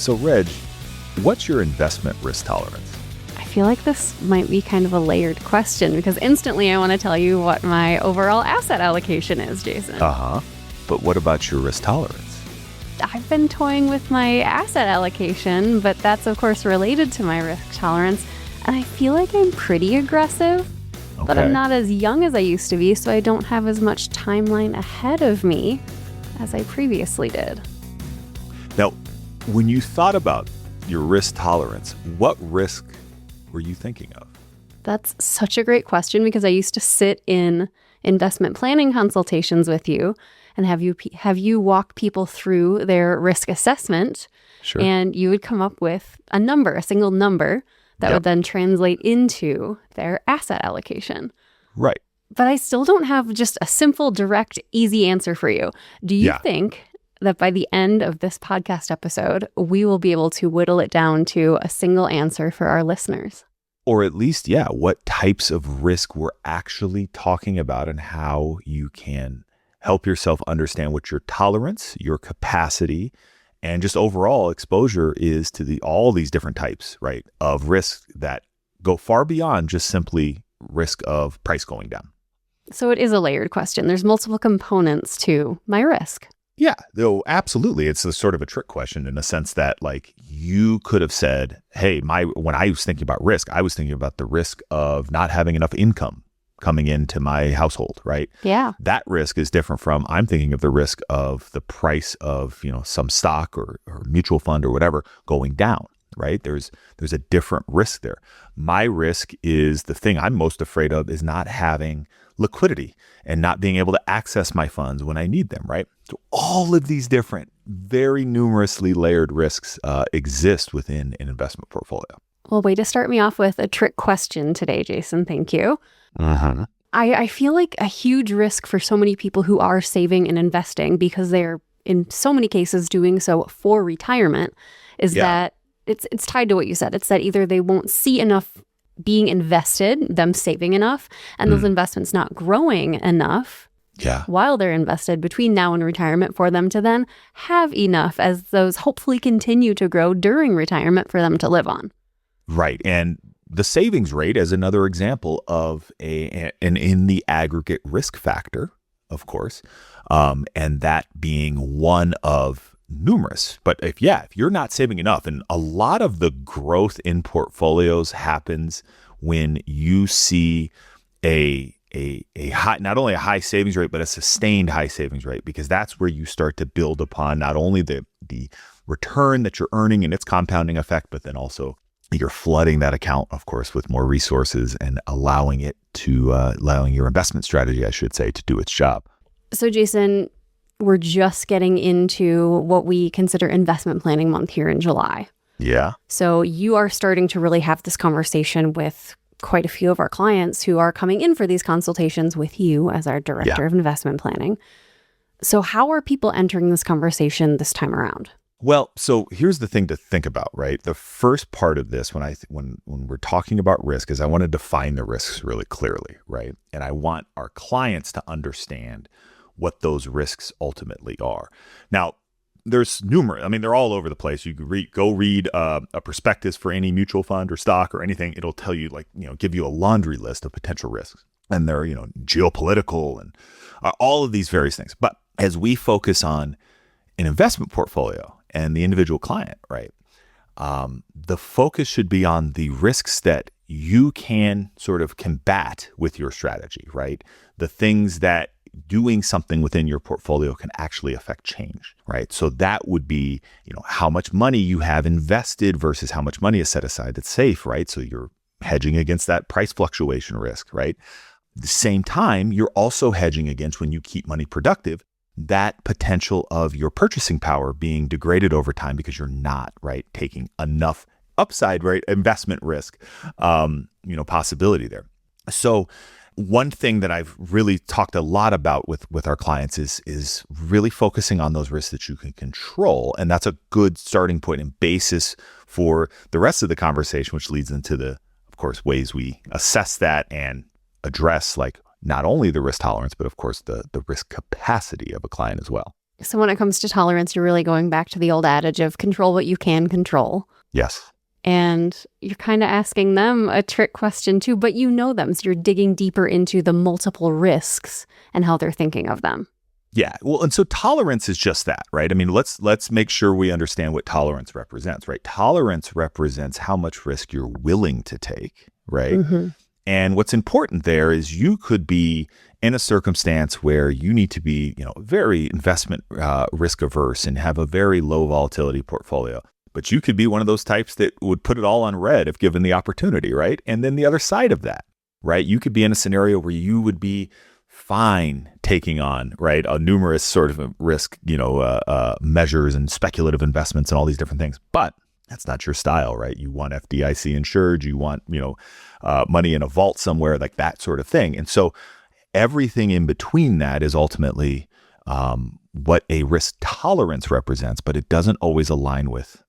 So Reg, what's your investment risk tolerance? I feel like this might be kind of a layered question because instantly I want to tell you what my overall asset allocation is, Jason. But what about your risk tolerance? I've been toying with my asset allocation, but that's of course related to my risk tolerance. And I feel like I'm pretty aggressive, but I'm not as young as I used to be, so I don't have as much timeline ahead of me as I previously did. Now, when you thought about your risk tolerance, what risk were you thinking of? That's such a great question because I used to sit in investment planning consultations with you and have you walk people through their risk assessment. Sure. And you would come up with a number, a single number that would then translate into their asset allocation. Right. But I still don't have just a simple, direct, easy answer for you. Do you think that by the end of this podcast episode, we will be able to whittle it down to a single answer for our listeners? Or at least, what types of risk we're actually talking about and how you can help yourself understand what your tolerance, your capacity, and just overall exposure is to all these different types, right, of risk that go far beyond just simply risk of price going down. So it is a layered question. There's multiple components to my risk. Yeah, though, absolutely. It's a sort of a trick question in the sense that, like, you could have said, hey, when I was thinking about risk, I was thinking about the risk of not having enough income coming into my household, right? Yeah. That risk is different from, I'm thinking of the risk of the price of, some stock or mutual fund or whatever going down, right? There's a different risk there. My risk is the thing I'm most afraid of is not having liquidity and not being able to access my funds when I need them, right? So all of these different, very numerously layered risks exist within an investment portfolio. Well, way to start me off with a trick question today, Jason. Thank you. I feel like a huge risk for so many people who are saving and investing because they're in so many cases doing so for retirement is that it's tied to what you said. It's that either they won't see enough being invested, them saving enough, and those investments not growing enough while they're invested between now and retirement for them to then have enough as those hopefully continue to grow during retirement for them to live on. Right. And the savings rate is another example of an in the aggregate risk factor, of course, and that being one of numerous. But if you're not saving enough, and a lot of the growth in portfolios happens when you see a high, not only a high savings rate, but a sustained high savings rate, because that's where you start to build upon not only the return that you're earning and its compounding effect, but then also you're flooding that account, of course, with more resources and allowing your investment strategy, I should say, to do its job. So, Jason, we're just getting into what we consider investment planning month here in July. Yeah. So you are starting to really have this conversation with quite a few of our clients who are coming in for these consultations with you as our director of investment planning. So how are people entering this conversation this time around? Well, so here's the thing to think about, right? The first part of this, when we're talking about risk, is I want to define the risks really clearly, right? And I want our clients to understand what those risks ultimately are. Now, there's numerous. I mean, they're all over the place. You can go read a prospectus for any mutual fund or stock or anything. It'll tell you, give you a laundry list of potential risks, and they're geopolitical and all of these various things. But as we focus on an investment portfolio and the individual client, right? The focus should be on the risks that you can sort of combat with your strategy, right? The things that doing something within your portfolio can actually affect change, right? So that would be, how much money you have invested versus how much money is set aside that's safe, right? So you're hedging against that price fluctuation risk, right? At the same time, you're also hedging against, when you keep money productive, that potential of your purchasing power being degraded over time because you're not, right, taking enough upside, right, investment risk, possibility there. So one thing that I've really talked a lot about with our clients is really focusing on those risks that you can control. And that's a good starting point and basis for the rest of the conversation, which leads into the, of course, ways we assess that and address not only the risk tolerance, but of course the risk capacity of a client as well. So when it comes to tolerance, you're really going back to the old adage of control what you can control. Yes. And you're kind of asking them a trick question too, but you know them. So you're digging deeper into the multiple risks and how they're thinking of them. Yeah. Well, and so tolerance is just that, right? I mean, let's make sure we understand what tolerance represents, right? Tolerance represents how much risk you're willing to take, right? Mm-hmm. And what's important there is you could be in a circumstance where you need to be, very investment risk averse and have a very low volatility portfolio. But you could be one of those types that would put it all on red if given the opportunity, right? And then the other side of that, right? You could be in a scenario where you would be fine taking on, right, a numerous sort of risk, measures and speculative investments and all these different things. But that's not your style, right? You want FDIC insured, you want, money in a vault somewhere, like that sort of thing. And so everything in between that is ultimately what a risk tolerance represents, but it doesn't always align with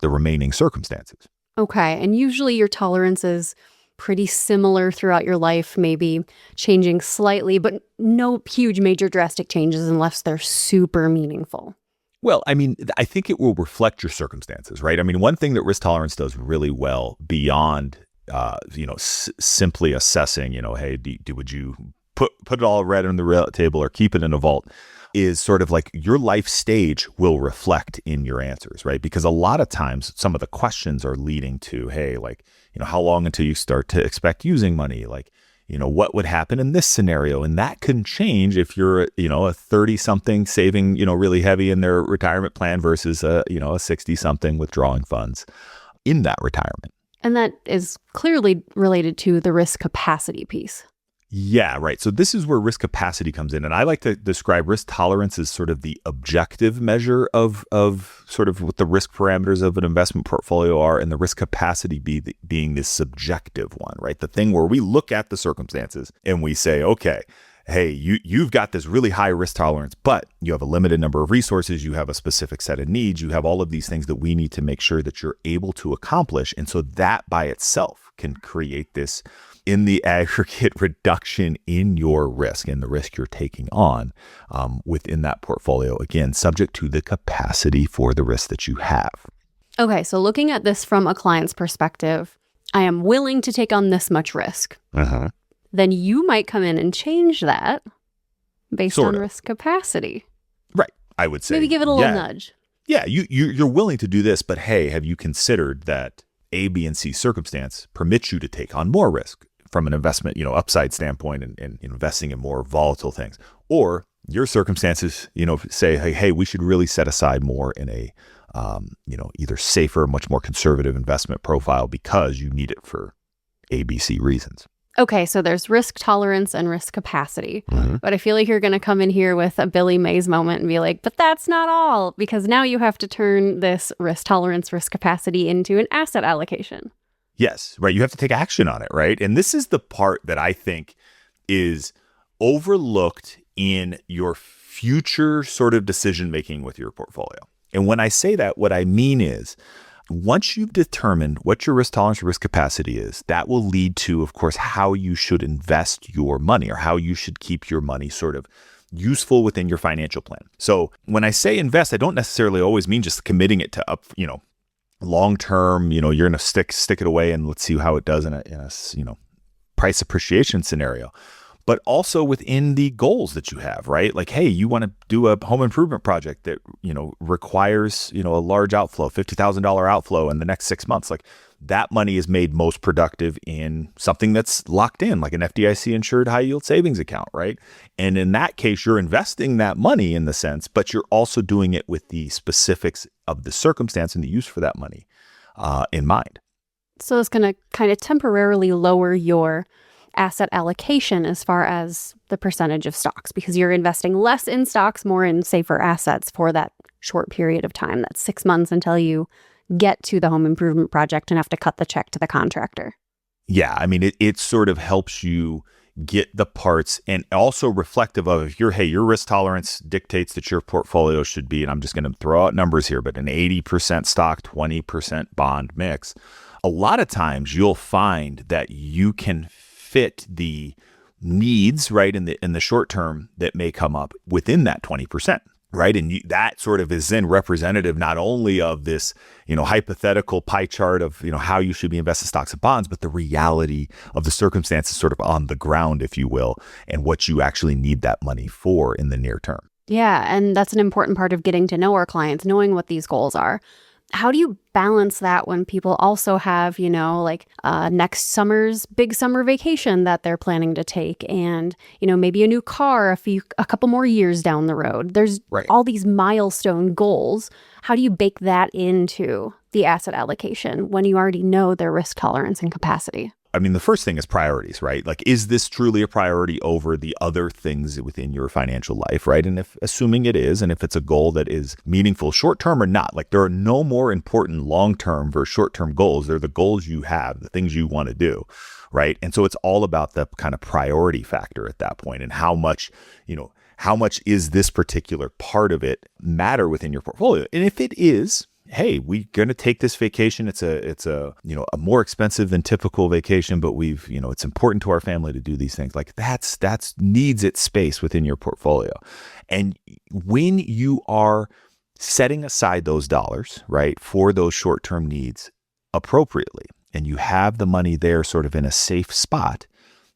the remaining circumstances. Okay. And usually your tolerance is pretty similar throughout your life, maybe changing slightly, but no huge major drastic changes unless they're super meaningful. Well, I mean, I think it will reflect your circumstances, right? I mean, one thing that risk tolerance does really well beyond, simply assessing, hey, would you put it all red on the table or keep it in a vault, is sort of like your life stage will reflect in your answers, right? Because a lot of times some of the questions are leading to, hey, like, how long until you start to expect using money? Like, what would happen in this scenario? And that can change if you're, a 30-something saving, really heavy in their retirement plan versus a 60-something withdrawing funds in that retirement. And that is clearly related to the risk capacity piece. Yeah, right. So this is where risk capacity comes in. And I like to describe risk tolerance as sort of the objective measure of sort of what the risk parameters of an investment portfolio are, and the risk capacity being the subjective one, right? The thing where we look at the circumstances and we say, okay, hey, you've got this really high risk tolerance, but you have a limited number of resources, you have a specific set of needs, you have all of these things that we need to make sure that you're able to accomplish. And so that by itself can create this in the aggregate reduction in your risk and the risk you're taking on within that portfolio, again, subject to the capacity for the risk that you have. Okay, so looking at this from a client's perspective, I am willing to take on this much risk. Uh-huh. Then you might come in and change that based Sort on of. risk capacity. Right, I would say. Maybe give it a little nudge. Yeah, you're willing to do this, but hey, have you considered that A, B, and C circumstance permits you to take on more risk from an investment, upside standpoint and investing in more volatile things? Or your circumstances, say, hey, we should really set aside more in a, either safer, much more conservative investment profile because you need it for ABC reasons. Okay, so there's risk tolerance and risk capacity. Mm-hmm. But I feel like you're going to come in here with a Billy Mays moment and be like, but that's not all, because now you have to turn this risk tolerance, risk capacity into an asset allocation. Yes, right. You have to take action on it, right? And this is the part that I think is overlooked in your future sort of decision-making with your portfolio. And when I say that, what I mean is, once you've determined what your risk tolerance or risk capacity is, that will lead to, of course, how you should invest your money or how you should keep your money sort of useful within your financial plan. So when I say invest, I don't necessarily always mean just committing it to long-term, you're going to stick it away and let's see how it does in a price appreciation scenario. But also within the goals that you have, right? Like, hey, you want to do a home improvement project that, requires, a large outflow, $50,000 outflow in the next 6 months. Like that money is made most productive in something that's locked in, like an FDIC insured high yield savings account, right? And in that case, you're investing that money in the sense, but you're also doing it with the specifics of the circumstance and the use for that money in mind. So it's going to kind of temporarily lower your asset allocation as far as the percentage of stocks, because you're investing less in stocks, more in safer assets for that short period of time. That's 6 months until you get to the home improvement project and have to cut the check to the contractor. Yeah, I mean, it sort of helps you get the parts, and also reflective of if your risk tolerance dictates that your portfolio should be, and I'm just going to throw out numbers here, but an 80% stock, 20% bond mix. A lot of times you'll find that you can fit the needs, right, in the short term that may come up within that 20%. right? And that sort of is then representative not only of this, hypothetical pie chart of, how you should be invested in stocks and bonds, but the reality of the circumstances sort of on the ground, if you will, and what you actually need that money for in the near term. Yeah, and that's an important part of getting to know our clients, knowing what these goals are. How do you balance that when people also have, next summer's big summer vacation that they're planning to take and, maybe a new car a couple more years down the road? There's all these milestone goals. How do you bake that into the asset allocation when you already know their risk tolerance and capacity? I mean, the first thing is priorities, right? Like, is this truly a priority over the other things within your financial life, right? And if assuming it is, and if it's a goal that is meaningful short-term or not, like there are no more important long-term versus short-term goals. They're the goals you have, the things you want to do, right? And so it's all about the kind of priority factor at that point and how much is this particular part of it matter within your portfolio? And if it is, hey, we're going to take this vacation. It's a more expensive than typical vacation, but it's important to our family to do these things. Like that's needs its space within your portfolio. And when you are setting aside those dollars, right, for those short-term needs appropriately, and you have the money there sort of in a safe spot,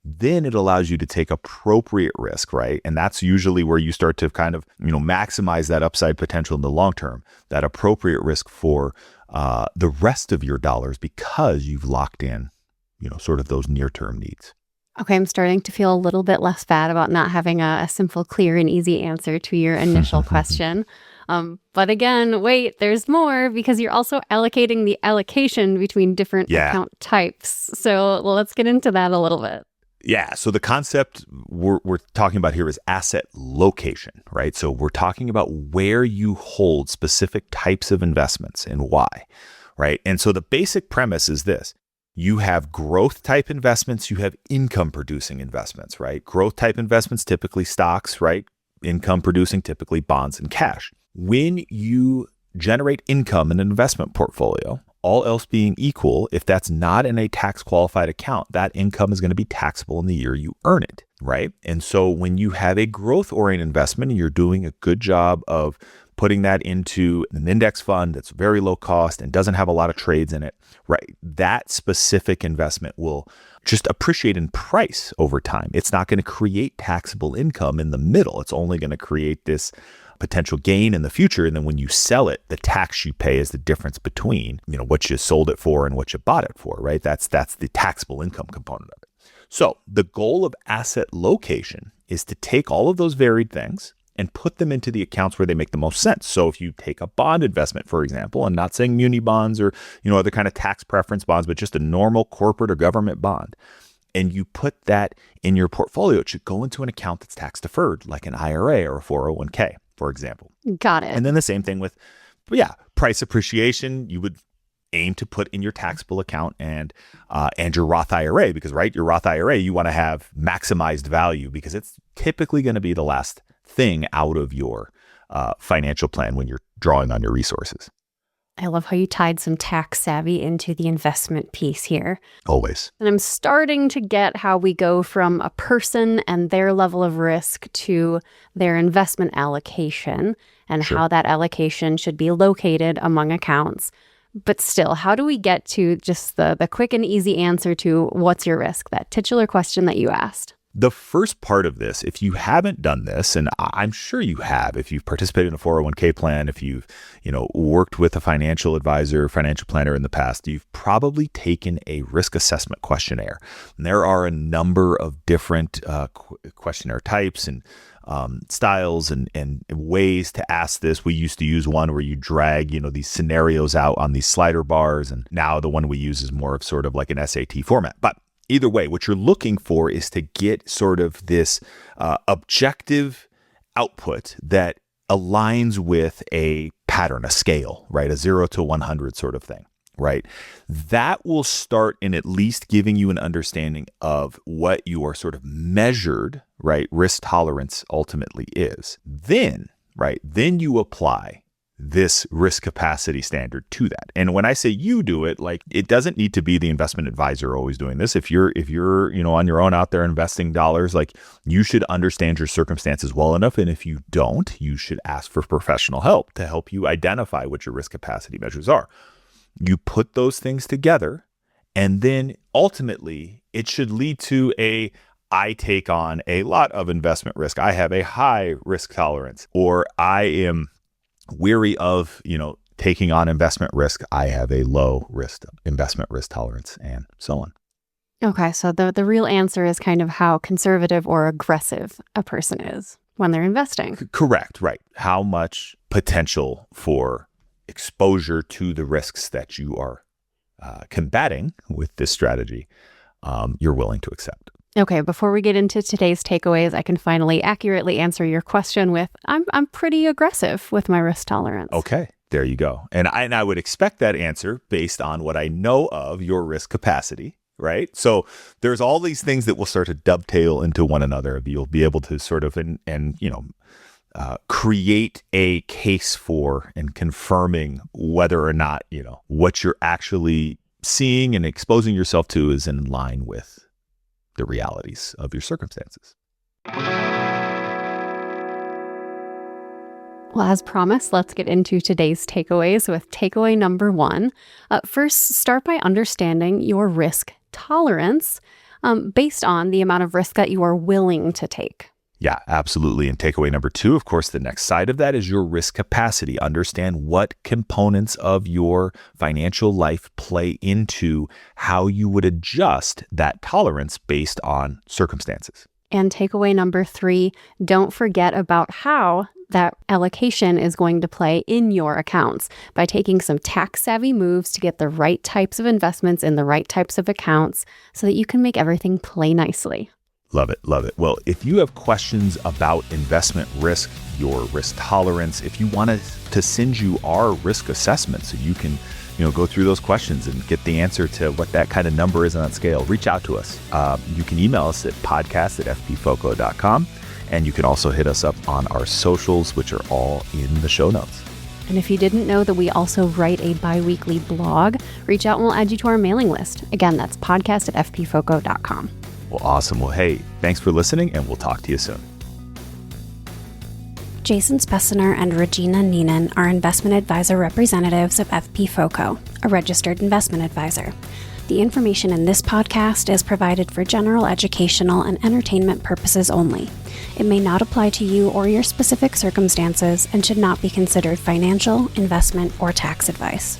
then it allows you to take appropriate risk, right? And that's usually where you start to kind of, maximize that upside potential in the long term, that appropriate risk for the rest of your dollars because you've locked in, sort of those near-term needs. Okay, I'm starting to feel a little bit less bad about not having a simple, clear, and easy answer to your initial question. But again, wait, there's more because you're also allocating the allocation between different account types. So let's get into that a little bit. Yeah. So the concept we're talking about here is asset location, right? So we're talking about where you hold specific types of investments and why, right? And so the basic premise is this. You have growth type investments, you have income producing investments, right? Growth type investments, typically stocks, right? Income producing, typically bonds and cash. When you generate income in an investment portfolio, all else being equal, if that's not in a tax qualified account, that income is going to be taxable in the year you earn it, right? And so when you have a growth oriented investment and you're doing a good job of putting that into an index fund that's very low cost and doesn't have a lot of trades in it, right? That specific investment will just appreciate in price over time. It's not going to create taxable income in the middle. It's only going to create this potential gain in the future. And then when you sell it, the tax you pay is the difference between, what you sold it for and what you bought it for, right? That's the taxable income component of it. So the goal of asset location is to take all of those varied things and put them into the accounts where they make the most sense. So if you take a bond investment, for example, and not saying muni bonds or, other kind of tax preference bonds, but just a normal corporate or government bond, and you put that in your portfolio, it should go into an account that's tax deferred, like an IRA or a 401k. For example. Got it. And then the same thing with, price appreciation, you would aim to put in your taxable account and your Roth IRA because, right, your Roth IRA, you want to have maximized value because it's typically going to be the last thing out of your financial plan when you're drawing on your resources. I love how you tied some tax savvy into the investment piece here. Always. And I'm starting to get how we go from a person and their level of risk to their investment allocation and how that allocation should be located among accounts. But still, how do we get to just the quick and easy answer to what's your risk, that titular question that you asked? The first part of this, if you haven't done this, and I'm sure you have, if you've participated in a 401k plan, if you've, worked with a financial advisor, financial planner in the past, you've probably taken a risk assessment questionnaire. And there are a number of different questionnaire types and styles and ways to ask this. We used to use one where you drag, these scenarios out on these slider bars. And now the one we use is more of sort of like an SAT format. But either way, what you're looking for is to get sort of this objective output that aligns with a pattern, a scale, right? A 0 to 100 sort of thing, right? That will start in at least giving you an understanding of what your sort of measured, right, risk tolerance ultimately is. Then you apply this risk capacity standard to that. And when I say you do it, like, it doesn't need to be the investment advisor always doing this. If you're, on your own out there investing dollars, like, you should understand your circumstances well enough. And if you don't, you should ask for professional help to help you identify what your risk capacity measures are. You put those things together, and then ultimately it should lead to I take on a lot of investment risk. I have a high risk tolerance, or I am weary of, taking on investment risk. I have a low risk investment risk tolerance, and so on. Okay, so the real answer is kind of how conservative or aggressive a person is when they're investing. Correct, right. How much potential for exposure to the risks that you are combating with this strategy you're willing to accept. Okay, before we get into today's takeaways, I can finally accurately answer your question with, I'm pretty aggressive with my risk tolerance. Okay, there you go. And I would expect that answer based on what I know of your risk capacity, right? So there's all these things that will start to dovetail into one another. You'll be able to sort of, create a case for and confirming whether or not, what you're actually seeing and exposing yourself to is in line with the realities of your circumstances. Well, as promised, let's get into today's takeaways with takeaway number 1. First, start by understanding your risk tolerance based on the amount of risk that you are willing to take. Yeah, absolutely. And takeaway number 2, of course, the next side of that is your risk capacity. Understand what components of your financial life play into how you would adjust that tolerance based on circumstances. And takeaway number 3, don't forget about how that allocation is going to play in your accounts by taking some tax-savvy moves to get the right types of investments in the right types of accounts so that you can make everything play nicely. Love it. Love it. Well, if you have questions about investment risk, your risk tolerance, if you want us to send you our risk assessment so you can, go through those questions and get the answer to what that kind of number is on that scale, reach out to us. You can email us at podcast@fpfoco.com. And you can also hit us up on our socials, which are all in the show notes. And if you didn't know that we also write a bi-weekly blog, reach out and we'll add you to our mailing list. Again, that's podcast@fpfoco.com. Well, awesome. Well, hey, thanks for listening, and we'll talk to you soon. Jason Speciner and Regina Neenan are investment advisor representatives of FP Foco, a registered investment advisor. The information in this podcast is provided for general educational and entertainment purposes only. It may not apply to you or your specific circumstances and should not be considered financial, investment, or tax advice.